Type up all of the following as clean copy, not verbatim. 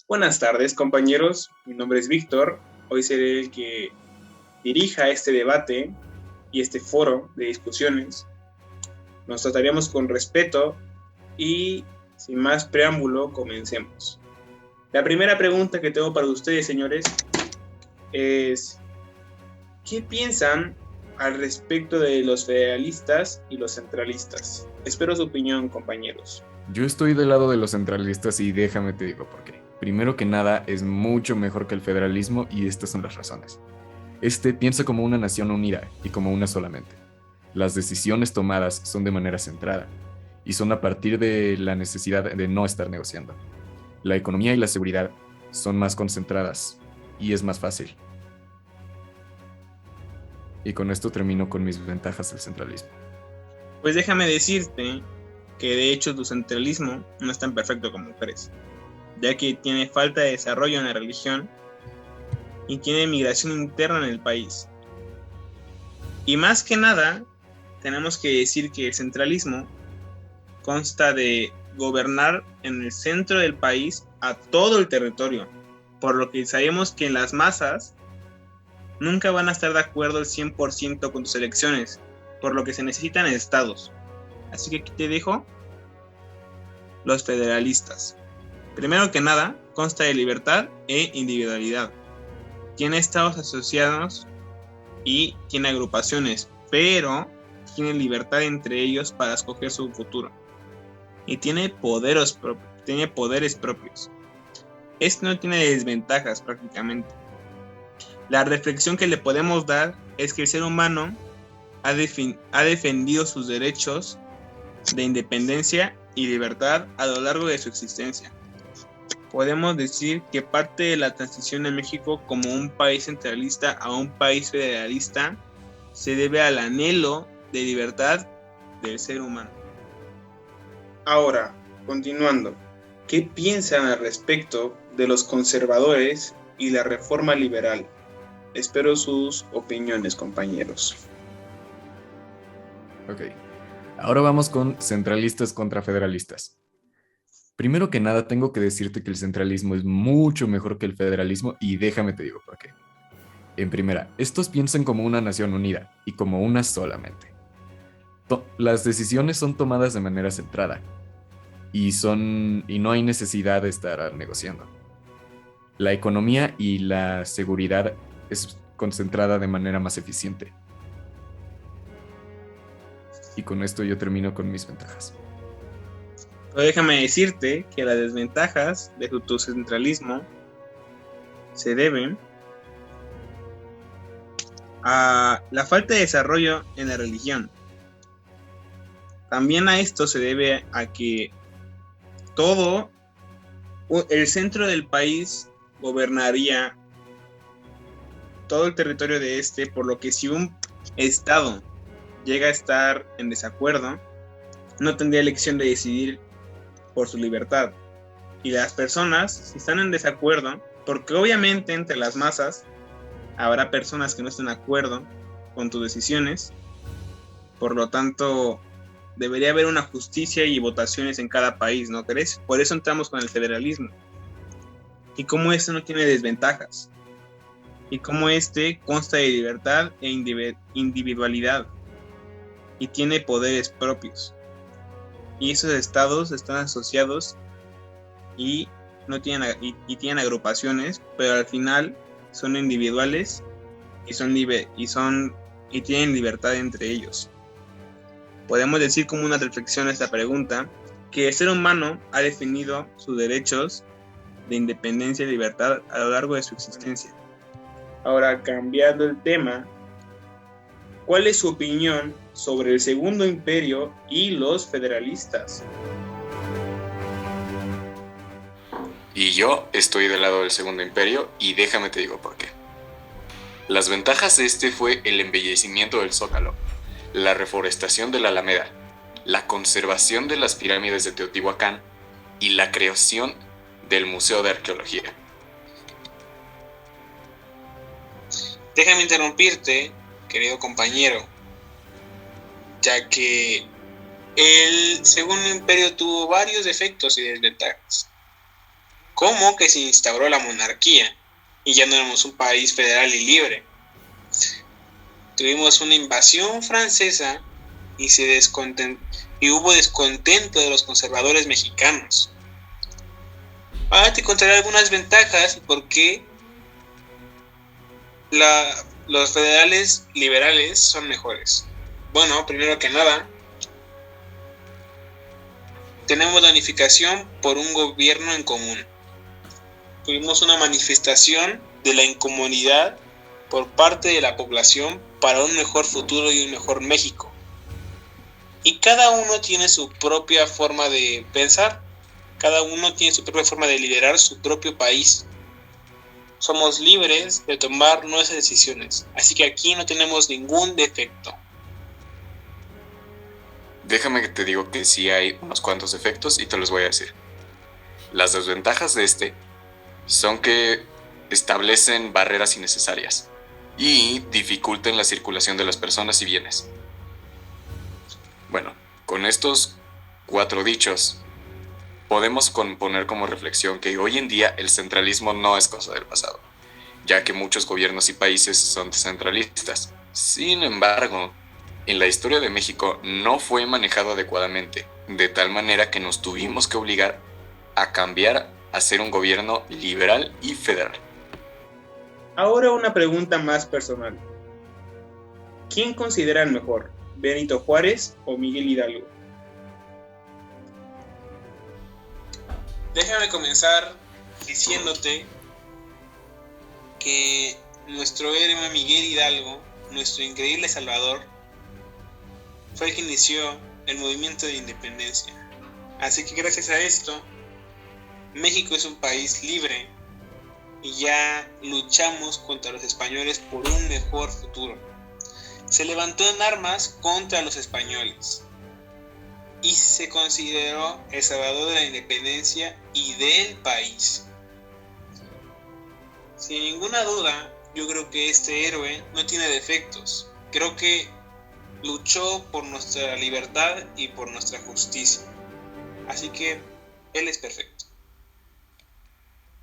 Buenas tardes, compañeros. Mi nombre es Víctor. Hoy seré el que dirija este debate y este foro de discusiones. Nos trataríamos con respeto y, sin más preámbulo, comencemos. La primera pregunta que tengo para ustedes, señores, es ¿qué piensan al respecto de los federalistas y los centralistas? Espero su opinión, compañeros. Yo estoy del lado de los centralistas y déjame te digo por qué. Primero que nada, es mucho mejor que el federalismo y estas son las razones. Este piensa como una nación unida y como una solamente. Las decisiones tomadas son de manera centrada y son a partir de la necesidad de no estar negociando. La economía y la seguridad son más concentradas y es más fácil. Y con esto termino con mis ventajas del centralismo. Pues déjame decirte que de hecho tu centralismo no es tan perfecto como crees, ya que tiene falta de desarrollo en la religión y tiene migración interna en el país. Y más que nada, tenemos que decir que el centralismo consta de gobernar en el centro del país a todo el territorio, por lo que sabemos que las masas nunca van a estar de acuerdo al 100% con tus elecciones, por lo que se necesitan estados. Así que aquí te dejo los federalistas. Primero que nada, consta de libertad e individualidad. Tiene estados asociados y tiene agrupaciones, pero tiene libertad entre ellos para escoger su futuro. Y tiene poderes propios. Esto no tiene desventajas prácticamente. La reflexión que le podemos dar es que el ser humano ha defendido sus derechos de independencia y libertad a lo largo de su existencia. Podemos decir que parte de la transición de México como un país centralista a un país federalista se debe al anhelo de libertad del ser humano. Ahora, continuando, ¿qué piensan al respecto de los conservadores y la reforma liberal? Espero sus opiniones, compañeros. Ok, ahora vamos con centralistas contra federalistas. Primero que nada, tengo que decirte que el centralismo es mucho mejor que el federalismo y déjame te digo por qué. En primera, estos piensan como una nación unida y como una solamente. Las decisiones son tomadas de manera centrada y no hay necesidad de estar negociando. La economía y la seguridad es concentrada de manera más eficiente. Y con esto yo termino con mis ventajas. Pero déjame decirte que las desventajas de tu centralismo se deben a la falta de desarrollo en la religión. También a esto se debe a que todo el centro del país gobernaría todo el territorio de este, por lo que si un estado llega a estar en desacuerdo, no tendría elección de decidir por su libertad. Y las personas, si están en desacuerdo, porque obviamente entre las masas habrá personas que no estén de acuerdo con tus decisiones, por lo tanto debería haber una justicia y votaciones en cada país, ¿no crees? Por eso entramos con el federalismo. Y como esto no tiene desventajas. Y como este consta de libertad e individualidad. Y tiene poderes propios. Y esos estados están asociados y no tienen tienen agrupaciones, pero al final son individuales y tienen libertad entre ellos. Podemos decir como una reflexión a esta pregunta que el ser humano ha definido sus derechos de independencia y libertad a lo largo de su existencia. Ahora, cambiando el tema, ¿cuál es su opinión sobre el Segundo Imperio y los federalistas? Y yo estoy del lado del Segundo Imperio y déjame te digo por qué. Las ventajas de este fue el embellecimiento del Zócalo, la reforestación de la Alameda, la conservación de las pirámides de Teotihuacán y la creación del Museo de Arqueología. Déjame interrumpirte, querido compañero, ya que el Segundo Imperio tuvo varios defectos y desventajas. ¿Cómo que se instauró la monarquía y ya no éramos un país federal y libre? Tuvimos una invasión francesa y hubo descontento de los conservadores mexicanos. Ahora te contaré algunas ventajas y por qué los federales liberales son mejores. Bueno, primero que nada, tenemos la unificación por un gobierno en común. Tuvimos una manifestación de la incomodidad por parte de la población para un mejor futuro y un mejor México. Y cada uno tiene su propia forma de pensar, cada uno tiene su propia forma de liderar su propio país. Somos libres de tomar nuestras decisiones, así que aquí no tenemos ningún defecto. Déjame que te digo que sí hay unos cuantos defectos y te los voy a decir. Las desventajas de este son que establecen barreras innecesarias y dificultan la circulación de las personas y bienes. Bueno, con estos 4 dichos, podemos poner como reflexión que hoy en día el centralismo no es cosa del pasado, ya que muchos gobiernos y países son centralistas. Sin embargo, en la historia de México no fue manejado adecuadamente, de tal manera que nos tuvimos que obligar a cambiar a ser un gobierno liberal y federal. Ahora una pregunta más personal. ¿Quién consideran mejor, Benito Juárez o Miguel Hidalgo? Déjame comenzar diciéndote que nuestro héroe Miguel Hidalgo, nuestro increíble salvador, fue el que inició el movimiento de independencia. Así que gracias a esto, México es un país libre y ya luchamos contra los españoles por un mejor futuro. Se levantó en armas contra los españoles y se consideró el salvador de la independencia y del país. Sin ninguna duda, yo creo que este héroe no tiene defectos. Creo que luchó por nuestra libertad y por nuestra justicia. Así que él es perfecto.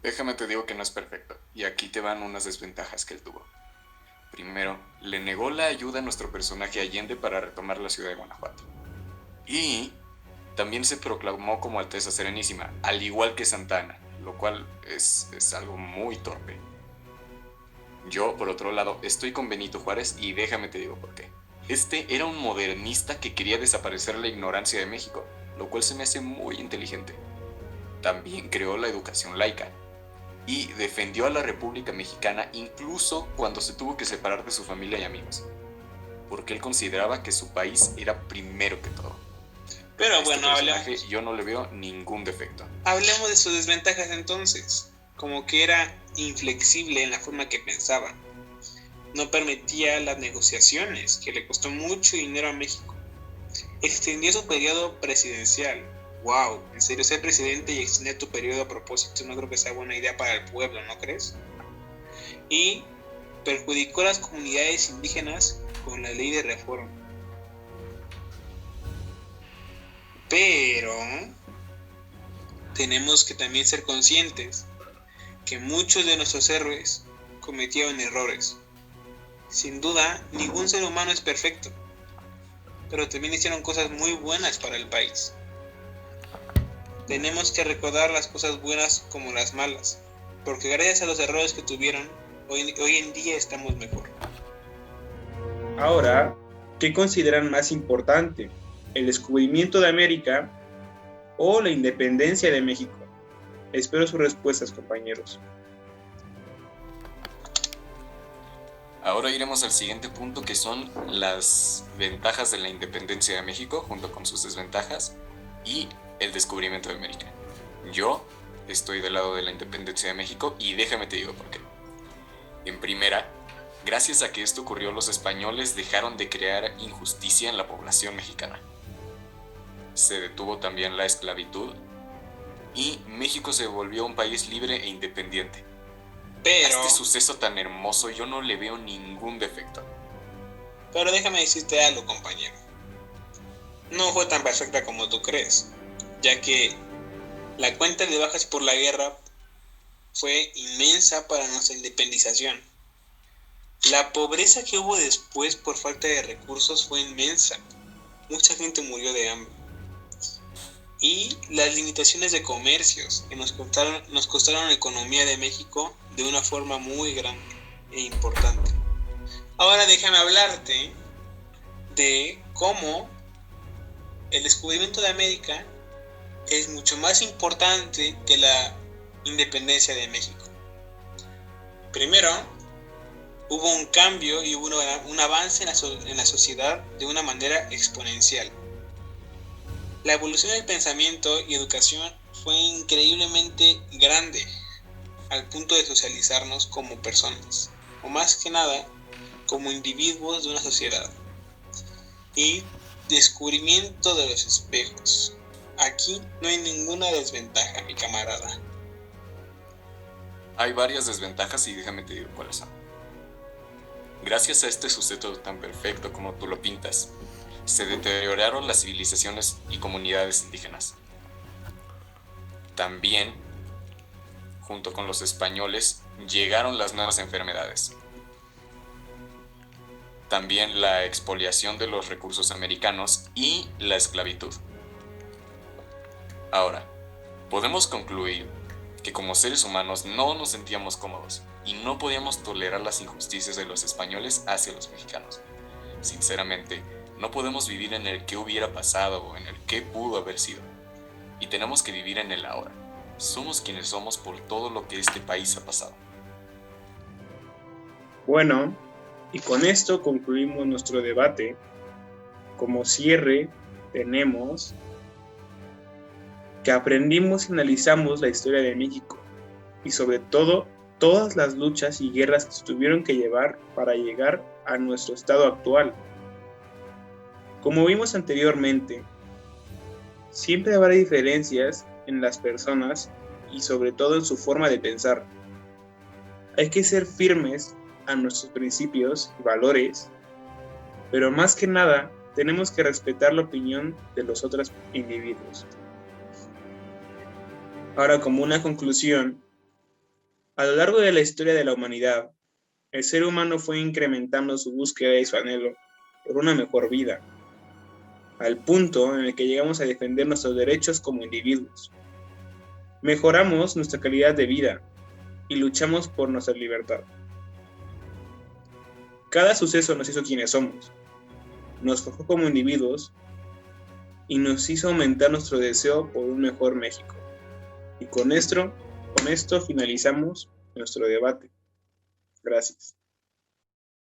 Déjame te digo que no es perfecto, y aquí te van unas desventajas que él tuvo. Primero, le negó la ayuda a nuestro personaje Allende para retomar la ciudad de Guanajuato. Y también se proclamó como Alteza Serenísima, al igual que Santa Anna, lo cual es algo muy torpe. Yo, por otro lado, estoy con Benito Juárez y déjame te digo por qué. Este era un modernista que quería desaparecer la ignorancia de México, lo cual se me hace muy inteligente. También creó la educación laica y defendió a la República Mexicana incluso cuando se tuvo que separar de su familia y amigos, porque él consideraba que su país era primero que todo. Pero bueno, yo no le veo ningún defecto. Hablemos de sus desventajas entonces, como que era inflexible en la forma que pensaba. No permitía las negociaciones, que le costó mucho dinero a México. Extendió su periodo presidencial. Wow, en serio, ser presidente y extender tu periodo a propósito no creo que sea buena idea para el pueblo, ¿no crees? Y perjudicó a las comunidades indígenas con la ley de reforma. Pero tenemos que también ser conscientes que muchos de nuestros héroes cometieron errores. Sin duda, ningún ser humano es perfecto, pero también hicieron cosas muy buenas para el país. Tenemos que recordar las cosas buenas como las malas, porque gracias a los errores que tuvieron, hoy en día estamos mejor. Ahora, ¿qué consideran más importante? ¿El descubrimiento de América o la independencia de México? Espero sus respuestas, compañeros. Ahora iremos al siguiente punto, que son las ventajas de la independencia de México junto con sus desventajas y el descubrimiento de América. Yo estoy del lado de la independencia de México y déjame te digo por qué. En primera, gracias a que esto ocurrió, los españoles dejaron de crear injusticia en la población mexicana. Se detuvo también la esclavitud y México se volvió un país libre e independiente. Pero a este suceso tan hermoso yo no le veo ningún defecto. Pero déjame decirte algo, compañero. No fue tan perfecta como tú crees, ya que la cuenta de bajas por la guerra fue inmensa para nuestra independización. La pobreza que hubo después por falta de recursos fue inmensa. Mucha gente murió de hambre. Y las limitaciones de comercios que nos costaron la economía de México de una forma muy grande e importante. Ahora déjame hablarte de cómo el descubrimiento de América es mucho más importante que la independencia de México. Primero, hubo un cambio y hubo un avance en la sociedad de una manera exponencial. La evolución del pensamiento y educación fue increíblemente grande, al punto de socializarnos como personas, o más que nada, como individuos de una sociedad. Y descubrimiento de los espejos. Aquí no hay ninguna desventaja, mi camarada. Hay varias desventajas y déjame te digo cuáles son. Gracias a este suceso tan perfecto como tú lo pintas, se deterioraron las civilizaciones y comunidades indígenas. También, junto con los españoles, llegaron las nuevas enfermedades. También la expoliación de los recursos americanos y la esclavitud. Ahora, podemos concluir que como seres humanos no nos sentíamos cómodos y no podíamos tolerar las injusticias de los españoles hacia los mexicanos. Sinceramente, no podemos vivir en el qué hubiera pasado o en el qué pudo haber sido. Y tenemos que vivir en el ahora. Somos quienes somos por todo lo que este país ha pasado. Bueno, y con esto concluimos nuestro debate. Como cierre, tenemos que aprendimos y analizamos la historia de México y sobre todo todas las luchas y guerras que se tuvieron que llevar para llegar a nuestro estado actual. Como vimos anteriormente, siempre habrá diferencias en las personas y sobre todo en su forma de pensar. Hay que ser firmes a nuestros principios y valores, pero más que nada tenemos que respetar la opinión de los otros individuos. Ahora, como una conclusión, a lo largo de la historia de la humanidad, el ser humano fue incrementando su búsqueda y su anhelo por una mejor vida, al punto en el que llegamos a defender nuestros derechos como individuos. Mejoramos nuestra calidad de vida y luchamos por nuestra libertad. Cada suceso nos hizo quienes somos, nos forjó como individuos y nos hizo aumentar nuestro deseo por un mejor México. Y con esto finalizamos nuestro debate. Gracias.